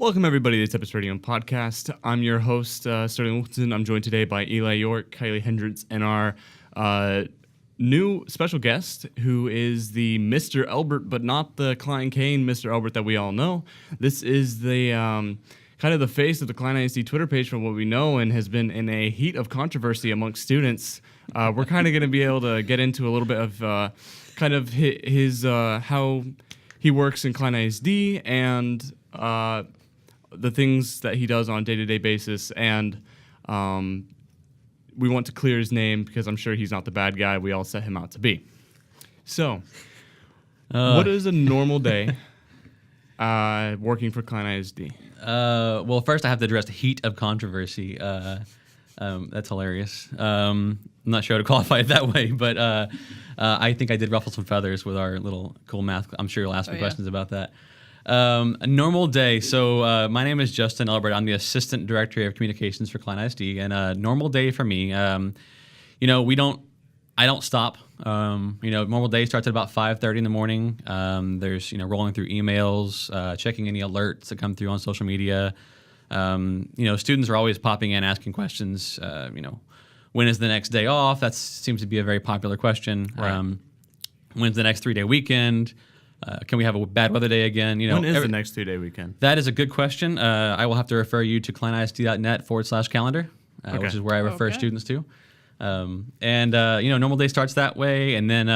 Welcome, everybody, to the Tempest Radio Podcast. I'm your host, Sterling Wilkinson. I'm joined today by Eli York, Kylie Hendricks, and our new special guest, who is the Mr. Elbert, but not the Klein Cain Mr. Elbert that we all know. This is the kind of the face of the Klein ISD Twitter page from what we know, and has been in a heat of controversy amongst students. We're kind of going to be able to get into a little bit of kind of his how he works in Klein ISD and the things that he does on a day-to-day basis, and we want to clear his name because I'm sure he's not the bad guy we all set him out to be. So, what is a normal day working for Klein ISD? Well, first I have to address the heat of controversy. That's hilarious. I'm not sure how to qualify it that way, but I think I did ruffle some feathers with our little cool math. I'm sure you'll ask me questions about that. A normal day. So my name is Justin Elbert. I'm the Assistant Director of Communications for Klein ISD. And a normal day for me, I don't stop. Normal day starts at about 5:30 in the morning. There's, rolling through emails, checking any alerts that come through on social media. Students are always popping in, asking questions. When is the next day off? That seems to be a very popular question. Right. When's the next 3-day weekend? Can we have a bad weather day again? When is the next 2-day weekend? That is a good question. I will have to refer you to kleinisd.net/calendar, which is where I refer students to. Normal day starts that way, and then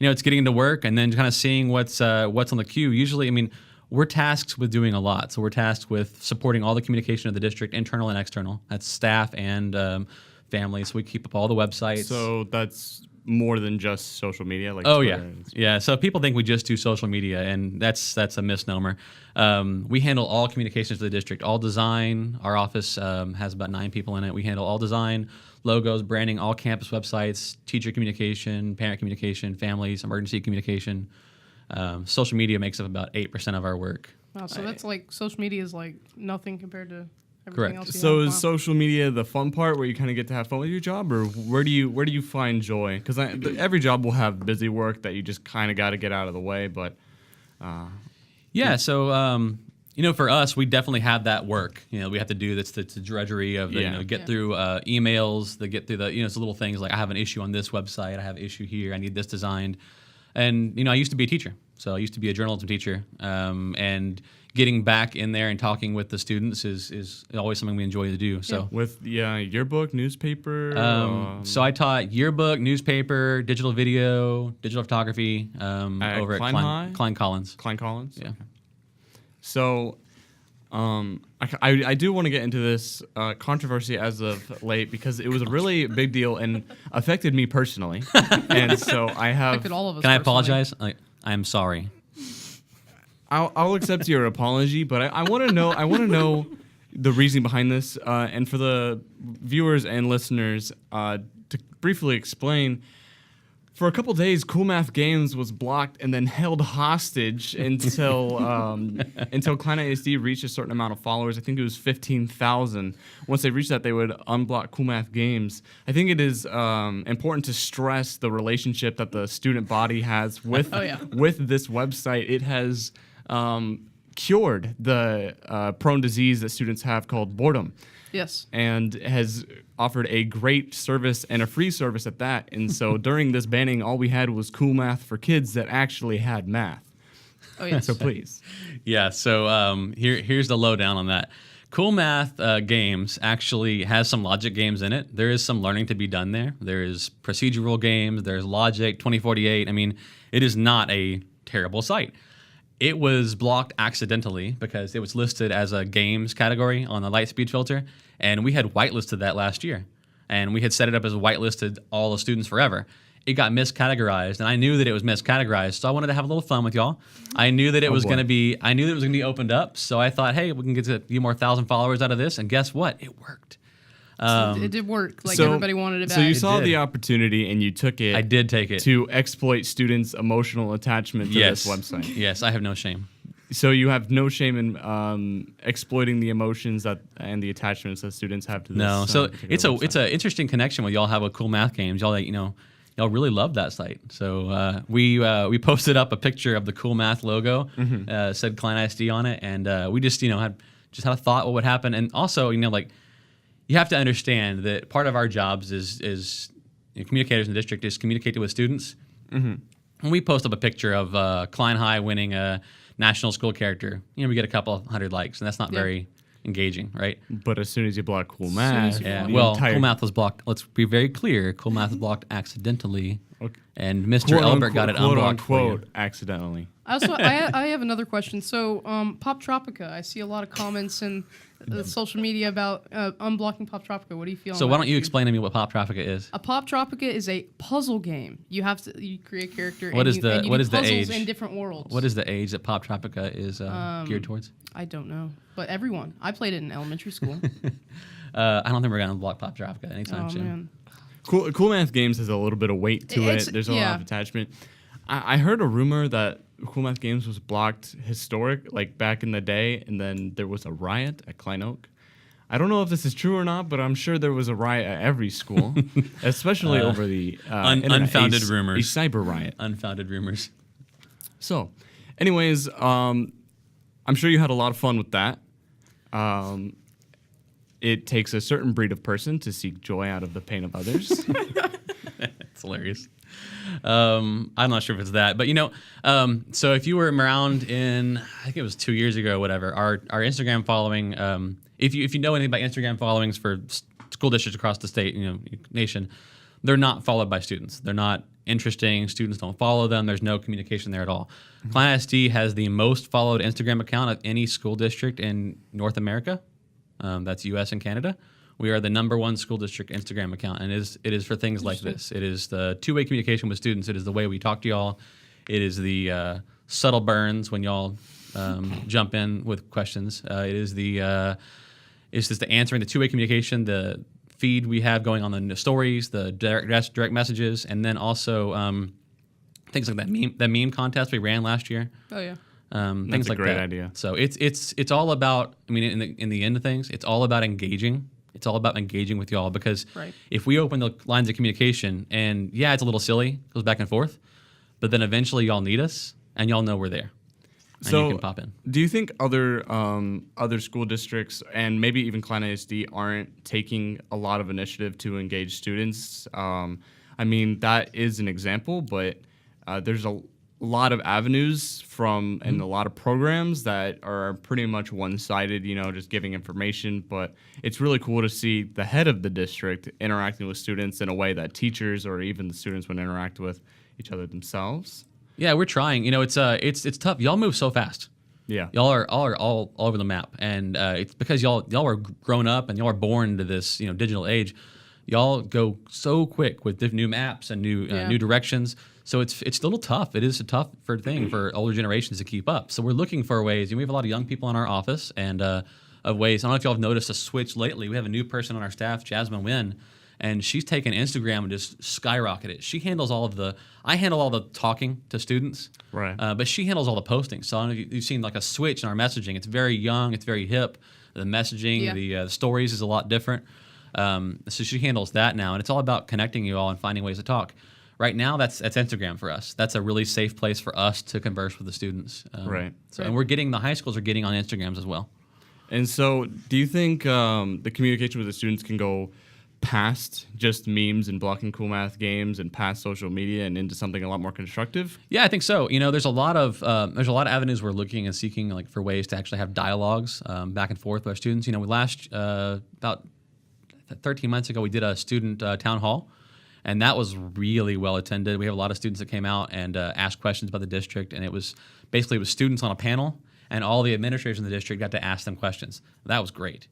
it's getting into work, and then kind of seeing what's on the queue. Usually, we're tasked with doing a lot. So we're tasked with supporting all the communication of the district, internal and external. That's staff and family. So we keep up all the websites. So that's more than just social media, like Twitter. Yeah. So people think we just do social media, and that's a misnomer. We handle all communications to the district, all design. Our office has about 9 people in it. We handle all design, logos, branding, all campus websites, teacher communication, parent communication, families, emergency communication. Social media makes up about 8% of our work. Wow, so that's like social media is like nothing compared to everything Correct. else. So is social media the fun part where you kind of get to have fun with your job, or where do you find joy? Because every job will have busy work that you just kind of got to get out of the way. But so for us, we definitely have that work. We have to do this. The drudgery of get through emails, get through the it's the little things like I have an issue on this website, I have an issue here, I need this designed, and I used to be a teacher, so I used to be a journalism teacher, and getting back in there and talking with the students is always something we enjoy to do. So with yearbook, newspaper. So I taught yearbook, newspaper, digital video, digital photography over at Klein Collins. Klein Collins. Yeah. Okay. So, I do want to get into this controversy as of late because it was a really big deal and affected me personally, and so I have. Affected all of us. Can I personally. apologize? I'm sorry. I'll accept your apology, but I want to know. I want to know the reasoning behind this, and for the viewers and listeners to briefly explain. For a couple days, Cool Math Games was blocked and then held hostage until until Klein ISD reached a certain amount of followers. I think it was 15,000. Once they reached that, they would unblock Cool Math Games. I think it is important to stress the relationship that the student body has with with this website. It has cured the prone disease that students have called boredom. Yes. And has offered a great service and a free service at that. And so during this banning, all we had was Cool Math for kids that actually had math. Oh, yes. So please. Yeah, so here's the lowdown on that. Cool Math Games actually has some logic games in it. There is some learning to be done there. There is procedural games. There's logic, 2048. It is not a terrible site. It was blocked accidentally because it was listed as a games category on the Lightspeed filter, and we had whitelisted that last year. And we had set it up as whitelisted all the students forever. It got miscategorized, and I knew that it was miscategorized, so I wanted to have a little fun with y'all. I knew that it was going to be opened up, so I thought, hey, we can get a few more 1,000 followers out of this, and guess what? It worked. It did work. Everybody wanted it back. So you saw the opportunity and you took it. I did take it. To exploit students' emotional attachment to this website. Yes, I have no shame. So you have no shame in exploiting the emotions and the attachments that students have to this. No, so it's website. an interesting connection with y'all have with Cool Math Games. Y'all y'all really loved that site. So we posted up a picture of the Cool Math logo, said Klein ISD on it, and we just had a thought what would happen, and also like you have to understand that part of our jobs is communicators in the district is communicating with students. When we post up a picture of Klein High winning a national school character, we get a couple of hundred likes, and that's not very engaging, right? But as soon as you block Cool Math, Cool Math was blocked. Let's be very clear. Cool Math was blocked accidentally, and Mr. Elbert got it unblocked for you. Accidentally. Also, I have another question. So, Pop Tropica, I see a lot of comments in social media about unblocking Pop Tropica. What do you feel? So why don't you explain to me what Pop Tropica is? A Pop Tropica is a puzzle game. You create a character. What and is you the do what is the puzzles age in different worlds? What is the age that Pop Tropica is geared towards? I don't know, but everyone. I played it in elementary school. I don't think we're gonna unblock Pop Tropica anytime soon. Man. Cool Math Games has a little bit of weight to it. There's a lot of attachment. I heard a rumor that Cool Math Games was blocked like back in the day, and then there was a riot at Klein Oak. I don't know if this is true or not, but I'm sure there was a riot at every school, especially over the unfounded rumors. A cyber riot. Unfounded rumors. So, anyways, I'm sure you had a lot of fun with that. It takes a certain breed of person to seek joy out of the pain of others. It's hilarious. I'm not sure if it's that, but so if you were around in, I think it was 2 years ago or whatever, our Instagram following, if you know anything about Instagram followings for school districts across the state, nation, they're not followed by students. They're not interesting. Students don't follow them. There's no communication there at all. Klein ISD has the most followed Instagram account of any school district in North America. That's U.S. and Canada. We are the #1 school district Instagram account, and it is for things like this. It is the two-way communication with students. It is the way we talk to y'all. It is the subtle burns when y'all jump in with questions. It is it's just the answering, the two-way communication, the feed we have going on the stories, the direct messages, and then also things like that meme contest we ran last year. Oh yeah. Things like that. That's a great idea. So it's all about. I mean, in the end of things, it's all about engaging. It's all about engaging with y'all because if we open the lines of communication, and it's a little silly, goes back and forth, but then eventually y'all need us, and y'all know we're there, and so you can pop in. Do you think other school districts and maybe even Klein ISD aren't taking a lot of initiative to engage students? I mean, that is an example, but there's a lot of avenues and a lot of programs that are pretty much one-sided, just giving information. But it's really cool to see the head of the district interacting with students in a way that teachers or even the students would interact with each other themselves. Yeah, we're trying. It's tough. Y'all move so fast. Yeah, y'all are all over the map, and it's because y'all are grown up and y'all are born into this digital age. Y'all go so quick with new maps and new directions. So it's a little tough. It is a tough thing for older generations to keep up. So we're looking for ways. We have a lot of young people in our office and of ways. I don't know if y'all have noticed a switch lately. We have a new person on our staff, Jasmine Wynn, and she's taken Instagram and just skyrocketed it. She handles I handle all the talking to students, right? But she handles all the posting. So I don't know if you've seen like a switch in our messaging. It's very young. It's very hip. The messaging, the stories is a lot different. So she handles that now, and it's all about connecting you all and finding ways to talk. Right now, that's Instagram for us. That's a really safe place for us to converse with the students. Right. So, and the high schools are getting on Instagrams as well. And so, do you think the communication with the students can go past just memes and blocking Cool Math games and past social media and into something a lot more constructive? Yeah, I think so. There's a lot of avenues we're looking and seeking for ways to actually have dialogues back and forth with our students. We about 13 months ago we did a student town hall. And that was really well attended. We have a lot of students that came out and asked questions about the district, and it was students on a panel, and all the administrators in the district got to ask them questions. That was great.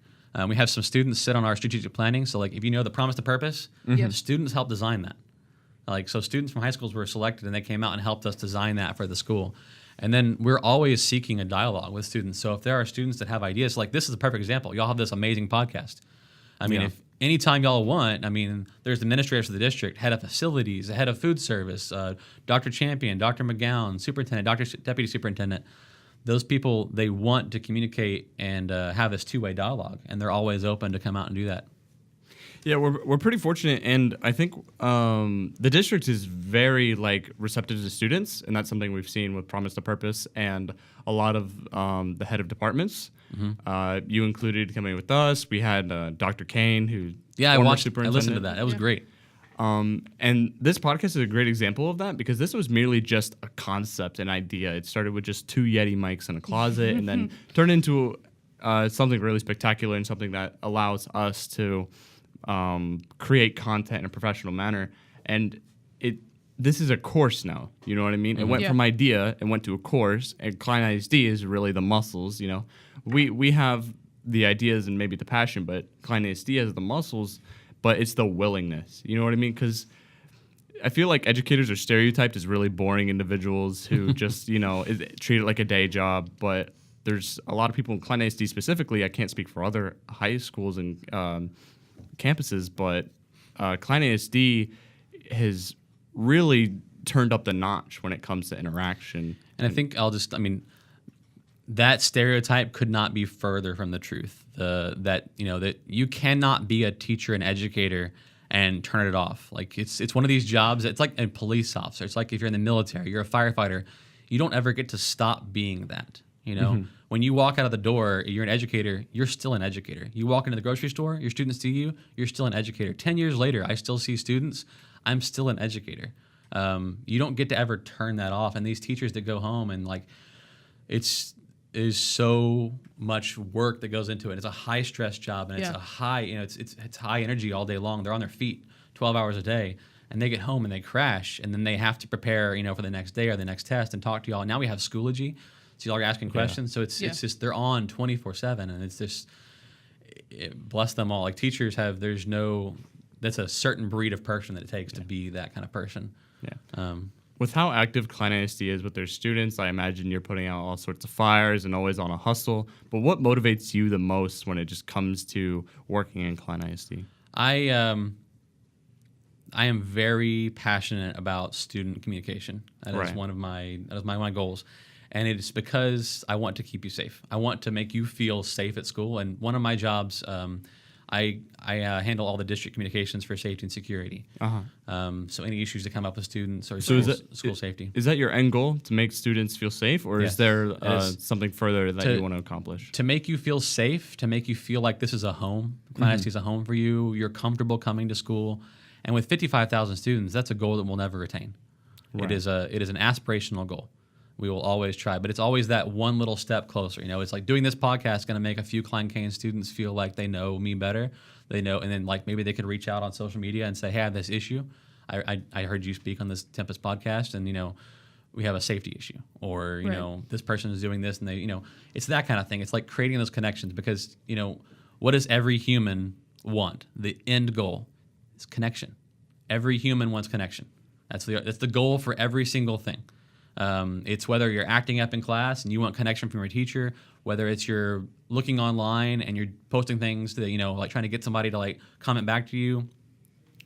We have some students sit on our strategic planning. So, if you know the promise to purpose, the students helped design that. So students from high schools were selected, and they came out and helped us design that for the school. And then we're always seeking a dialogue with students. So if there are students that have ideas, this is a perfect example. Y'all have this amazing podcast. If anytime y'all want, there's administrators of the district, head of facilities, the head of food service, Dr. Champion, Dr. McGowan, superintendent, deputy superintendent. Those people, they want to communicate and have this two-way dialogue, and they're always open to come out and do that. Yeah, we're pretty fortunate, and I think the district is very like receptive to students, and that's something we've seen with Promise to Purpose and a lot of the head of departments. You included coming with us. We had Dr. Cain, who Yeah, I former listened to superintendent. that. That was great. And this podcast is a great example of that because this was merely just a concept, an idea. It started with just 2 Yeti mics in a closet and then turned into something really spectacular and something that allows us to create content in a professional manner. And this is a course now, you know what I mean? It went from idea and went to a course, and Klein ISD is really the muscles, you know. We have the ideas and maybe the passion, but Klein ISD has the muscles, but it's the willingness, you know what I mean? Because I feel like educators are stereotyped as really boring individuals who just, you know, treat it like a day job, but there's a lot of people in Klein ISD specifically. I can't speak for other high schools and campuses, but Klein ISD has really turned up the notch when it comes to interaction. And I think that stereotype could not be further from the truth. That you cannot be a teacher and educator and turn it off. Like it's one of these jobs. It's like a police officer. It's like if you're in the military, you're a firefighter. You don't ever get to stop being that. You know, when you walk out of the door, you're an educator. You're still an educator. You walk into the grocery store, your students see you. You're still an educator. 10 years later, I still see students. I'm still an educator. You don't get to ever turn that off. And these teachers that go home and like, is so much work that goes into it. It's a high stress job, and it's a high, it's high energy all day long. They're on their feet 12 hours a day, and they get home and they crash, and then they have to prepare, for the next day or the next test and talk to y'all. Now we have Schoology, so y'all are asking questions. So it's just they're on 24/7, and it's just bless them all. Like teachers that's a certain breed of person that it takes to be that kind of person. Yeah. With how active Klein ISD is with their students, I imagine you're putting out all sorts of fires and always on a hustle. But what motivates you the most when it just comes to working in Klein ISD? I am very passionate about student communication. That is one of my goals. And it's because I want to keep you safe. I want to make you feel safe at school. And one of my jobs, I handle all the district communications for safety and security. So any issues that come up with students or school safety. Is that your end goal, to make students feel safe, or is there something further that you want to accomplish? To make you feel safe, to make you feel like this is a home. Klein ISD is a home for you. You're comfortable coming to school. And with 55,000 students, that's a goal that we'll never attain. Right. It is an aspirational goal. We will always try, but it's always that one little step closer. It's like doing this podcast is going to make a few Klein Cain students feel like they know me better. They know, and then like maybe they could reach out on social media and say, "Hey, I have this issue. I heard you speak on this Tempest podcast, and we have a safety issue, or this person is doing this, and they, it's that kind of thing. It's like creating those connections because what does every human want? The end goal is connection. Every human wants connection. That's the goal for every single thing. It's whether you're acting up in class and you want connection from your teacher, whether it's you're looking online and you're posting things that, like trying to get somebody to like comment back to you,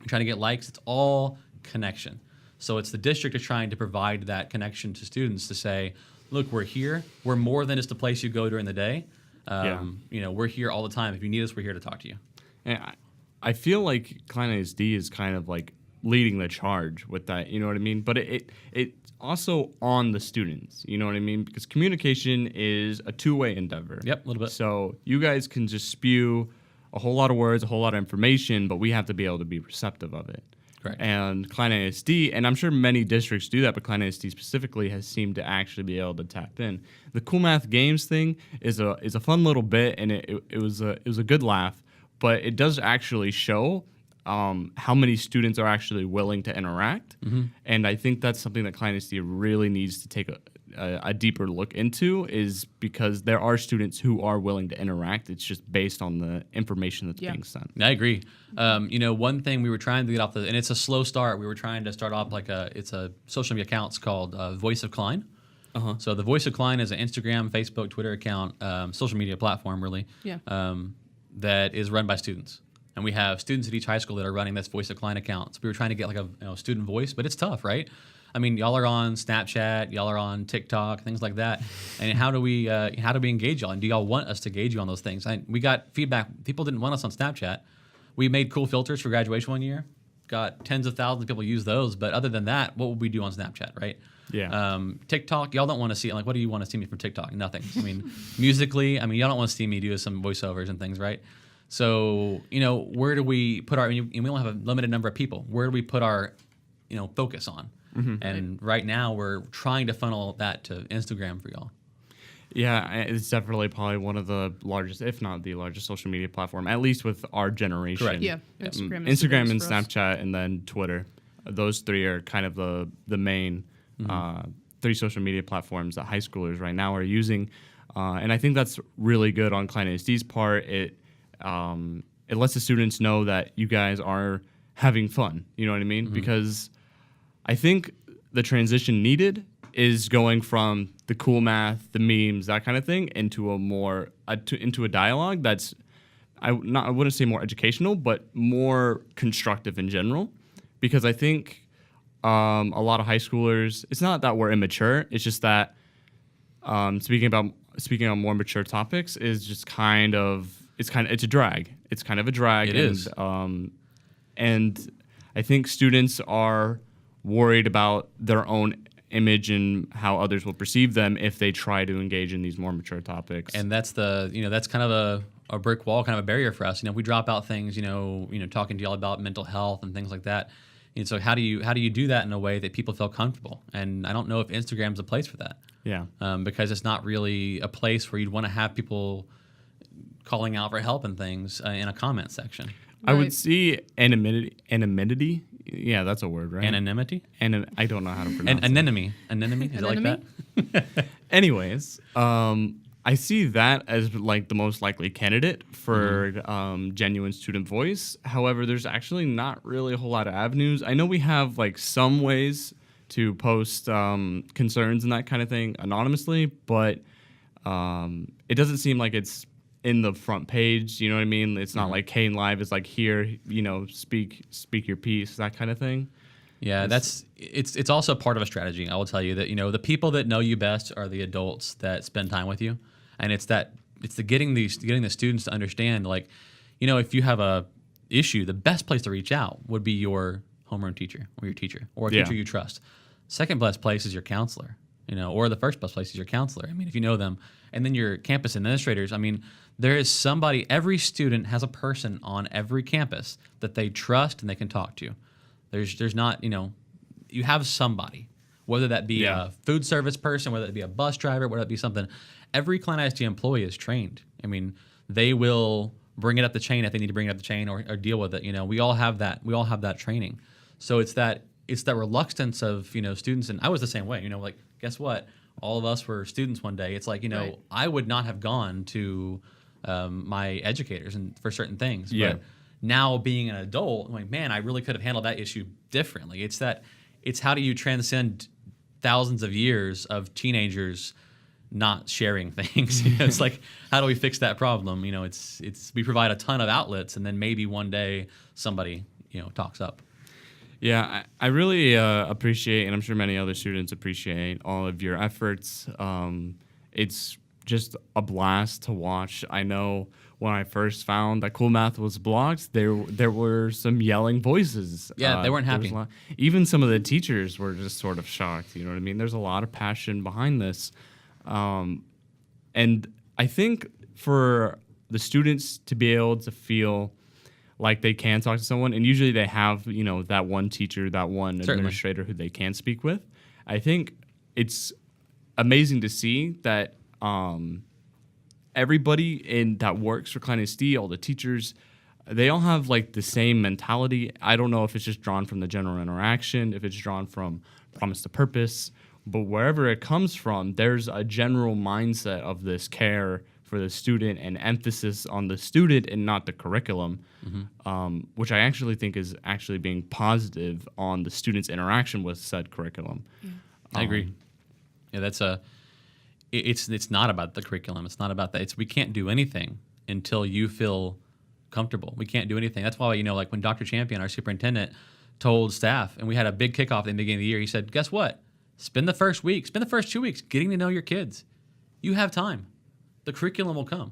trying to get likes, it's all connection. So it's the district is trying to provide that connection to students to say, look, we're here. We're more than just a place you go during the day. We're here all the time. If you need us, we're here to talk to you. And I feel like Klein ISD is kind of like leading the charge with that, you know what I mean? But it's also on the students, you know what I mean? Because communication is a two-way endeavor. Yep, a little bit. So you guys can just spew a whole lot of words, a whole lot of information, but we have to be able to be receptive of it. Correct. And Klein ISD, and I'm sure many districts do that, but Klein ISD specifically has seemed to actually be able to tap in. The Cool Math Games thing is a fun little bit, and it was a good laugh, but it does actually show how many students are actually willing to interact. And I think that's something that Klein ISD really needs to take a deeper look into, is because there are students who are willing to interact. It's just based on the information that's being sent. I agree. One thing we were trying to get off and it's a slow start. We were trying to start off it's a social media account. It's called Voice of Klein. So the Voice of Klein is an Instagram, Facebook, Twitter account, social media platform really, that is run by students. And we have students at each high school that are running this Voice of Klein account. So we were trying to get like a student voice, but it's tough, right? I mean, y'all are on Snapchat, y'all are on TikTok, things like that. And how do we engage y'all? And do y'all want us to engage you on those things? We got feedback. People didn't want us on Snapchat. we made cool filters for graduation one year. Got tens of thousands of people use those. But other than that, what would we do on Snapchat, right? Yeah. TikTok, y'all don't want to see like, what do you want to see me from TikTok? Nothing. I mean, musically, I mean, y'all don't want to see me do some voiceovers and things, right? So, where do we put our? And we only have a limited number of people. Where do we put our, focus on? And right now, we're trying to funnel that to Instagram for y'all. Yeah, it's definitely probably one of the largest, if not the largest, social media platform, at least with our generation. Correct. Yeah, Instagram and for us. Snapchat, and then Twitter. Those three are kind of the main three social media platforms that high schoolers right now are using. And I think that's really good on Klein ISD's part. It lets the students know that you guys are having fun. You know what I mean? Because I think the transition needed is going from the cool math, the memes, that kind of thing, into into a dialogue that's I wouldn't say more educational, but more constructive in general. Because I think a lot of high schoolers, it's not that we're immature, it's just that speaking on more mature topics is just it's a drag. It's kind of a drag. It is. And I think students are worried about their own image and how others will perceive them if they try to engage in these more mature topics. And that's that's kind of a brick wall, kind of a barrier for us. We drop out things, talking to y'all about mental health and things like that. And so how do you do that in a way that people feel comfortable? And I don't know if Instagram's a place for that. Yeah. Because it's not really a place where you'd want to have people calling out for help and things in a comment section. I would see anonymity. Yeah, that's a word, right? Anonymity? I don't know how to pronounce it. Anemone. Is it like that? Anyways, I see that as like the most likely candidate for genuine student voice. However, there's actually not really a whole lot of avenues. I know we have like some ways to post concerns and that kind of thing anonymously, but it doesn't seem like it's in the front page. You know what I mean? It's not like Cain Live is like here, speak your piece, that kind of thing. Yeah, it's also part of a strategy. I will tell you that the people that know you best are the adults that spend time with you, and it's the getting the students to understand, like, if you have a issue, the best place to reach out would be your homeroom teacher or your teacher or a teacher you trust. Second best place is your counselor, or the first best place is your counselor. I mean, if you know them, and then your campus administrators. I mean, there is somebody. Every student has a person on every campus that they trust and they can talk to. There's not, you have somebody, whether that be a food service person, whether it be a bus driver, whether it be something. Every Klein ISD employee is trained. I mean, they will bring it up the chain if they need to bring it up the chain or deal with it. We all have that. We all have that training. So it's that reluctance of, students. And I was the same way, like, guess what? All of us were students one day. It's like, Right. I would not have gone to my educators and for certain things. Yeah. But now being an adult, I'm like, man, I really could have handled that issue differently. It's how do you transcend thousands of years of teenagers not sharing things? It's like, how do we fix that problem? It's we provide a ton of outlets, and then maybe one day somebody talks up. Yeah, I really appreciate, and I'm sure many other students appreciate all of your efforts. It's just a blast to watch. I know when I first found that Cool Math was blocked, there were some yelling voices. Yeah, they weren't there was happy. a lot- even some of the teachers were just sort of shocked. You know what I mean? There's a lot of passion behind this. And I think for the students to be able to feel like they can talk to someone, and usually they have, that one teacher, that one Certainly. administrator who they can speak with. I think it's amazing to see that everybody that works for Klein ISD, all the teachers, they all have like the same mentality. I don't know if it's just drawn from the general interaction, if it's drawn from promise to purpose, but wherever it comes from, there's a general mindset of this care for the student and emphasis on the student and not the curriculum, which I actually think is actually being positive on the student's interaction with said curriculum. Yeah. I agree. Yeah, it's not about the curriculum. It's not about that. We can't do anything until you feel comfortable. We can't do anything. That's why, like when Dr. Champion, our superintendent, told staff, and we had a big kickoff at the beginning of the year, he said, guess what? Spend the first 2 weeks getting to know your kids. You have time. The curriculum will come.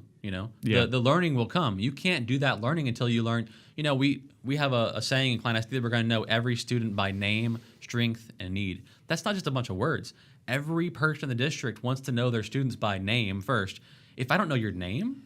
Yeah. The learning will come. You can't do that learning until you learn. We have a saying in Klein ISD that we're going to know every student by name, strength, and need. That's not just a bunch of words. Every person in the district wants to know their students by name first. If I don't know your name,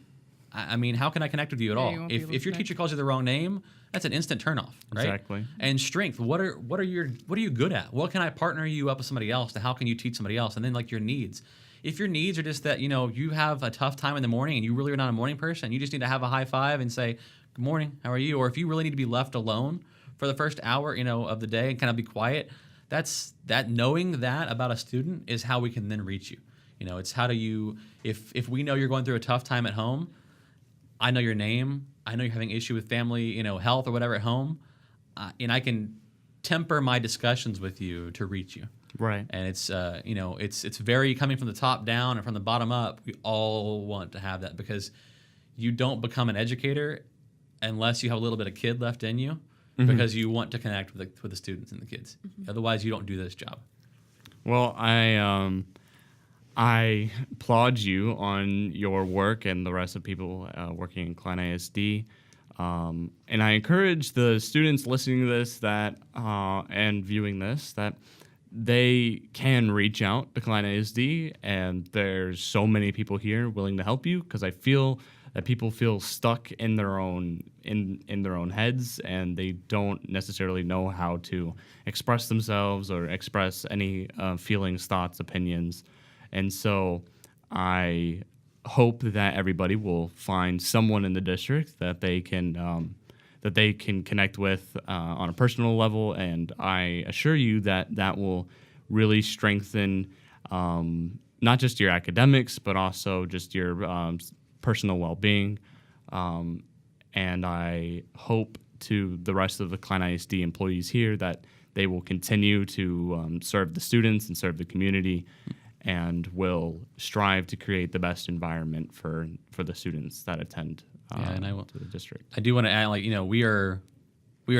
I mean, how can I connect with you at Yeah, all? you won't be able to If your connect. teacher calls you the wrong name, that's an instant turnoff, right? Exactly. And strength, what are you good at? What can I partner you up with somebody else? To how can you teach somebody else? And then like your needs. If your needs are just that, you have a tough time in the morning and you really are not a morning person, you just need to have a high five and say, "Good morning, how are you?" Or if you really need to be left alone for the first hour, of the day and kind of be quiet, knowing that about a student is how we can then reach you. It's how do you, if we know you're going through a tough time at home, I know your name, I know you're having issue with family, health or whatever at home, and I can temper my discussions with you to reach you. Right. And it's very coming from the top down and from the bottom up. We all want to have that because you don't become an educator unless you have a little bit of kid left in you, because you want to connect with the students and the kids. Otherwise, you don't do this job. Well, I applaud you on your work and the rest of people working in Klein ISD. And I encourage the students listening to this and viewing this that they can reach out to Klein ISD, and there's so many people here willing to help you, because I feel that people feel stuck in their own heads, and they don't necessarily know how to express themselves or express any feelings, thoughts, opinions. And so I hope that everybody will find someone in the district that they can connect with on a personal level, and I assure you that will really strengthen not just your academics, but also just your personal well-being. And I hope to the rest of the Klein ISD employees here that they will continue to serve the students and serve the community, and will strive to create the best environment for the students that attend to the district. I do want to add, we are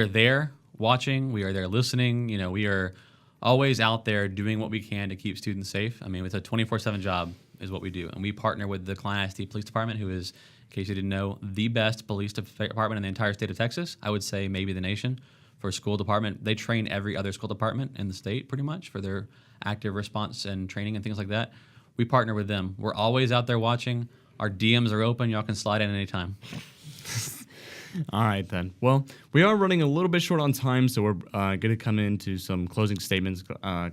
there watching, we are there listening. We are always out there doing what we can to keep students safe. I mean, it's a 24/7 job is what we do, and we partner with the Klein ISD Police Department, who is, in case you didn't know, the best police department in the entire state of Texas. I would say maybe the nation. For a school department, they train every other school department in the state pretty much for their active response and training and things like that. We partner with them. We're always out there watching. Our DMs are open. Y'all can slide in anytime. All right, then. Well, we are running a little bit short on time, so we're going to come into some closing statements,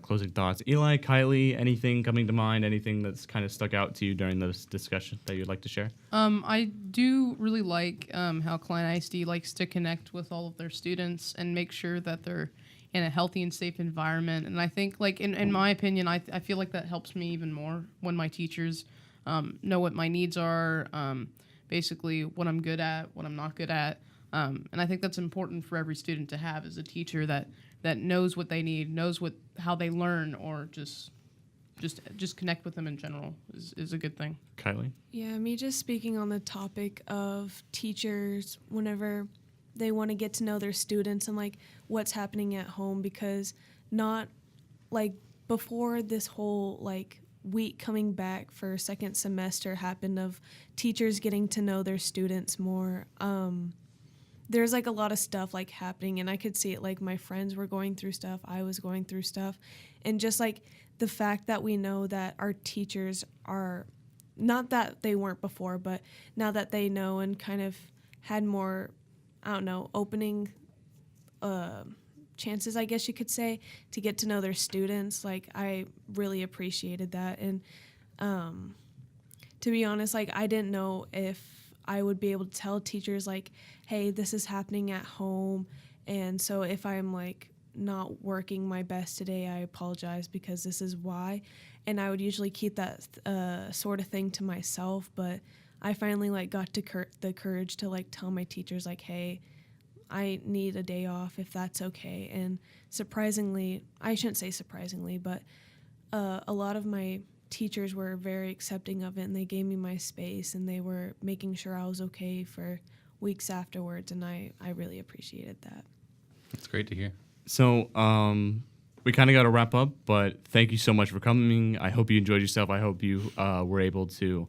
closing thoughts. Eli, Kylie, anything coming to mind, anything that's kind of stuck out to you during this discussion that you'd like to share? I do really like how Klein ISD likes to connect with all of their students and make sure that they're in a healthy and safe environment. And I think, in my opinion, I feel like that helps me even more when my teachers know what my needs are, basically what I'm good at, what I'm not good at. And I think that's important for every student to have, as a teacher that knows what they need, knows how they learn, or just connect with them in general is a good thing. Kylie? Yeah, me just speaking on the topic of teachers whenever they want to get to know their students and what's happening at home, because not before this whole week coming back for second semester happened of teachers getting to know their students more, there's a lot of stuff happening, and I could see it. My friends were going through stuff, I was going through stuff, and just the fact that we know that our teachers are, not that they weren't before, but now that they know and kind of had more, I don't know, opening chances, I guess you could say, to get to know their students. I really appreciated that. And to be honest, I didn't know if I would be able to tell teachers hey, this is happening at home, and so if I'm not working my best today, I apologize because this is why. And I would usually keep that sort of thing to myself, but I finally got to the courage to tell my teachers hey, I need a day off if that's okay. And surprisingly, I shouldn't say surprisingly, but a lot of my teachers were very accepting of it, and they gave me my space, and they were making sure I was okay for weeks afterwards, and I really appreciated that. It's great to hear. So we kind of got to wrap up, but thank you so much for coming. I hope you enjoyed yourself. I hope you were able to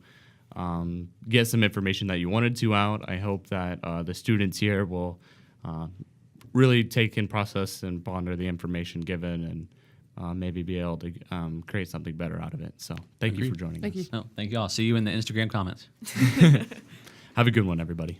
get some information that you wanted to out. I hope that the students here will really take and process and ponder the information given and maybe be able to create something better out of it. So thank you for joining us. Thank you. No, thank you all. See you in the Instagram comments. Have a good one, everybody.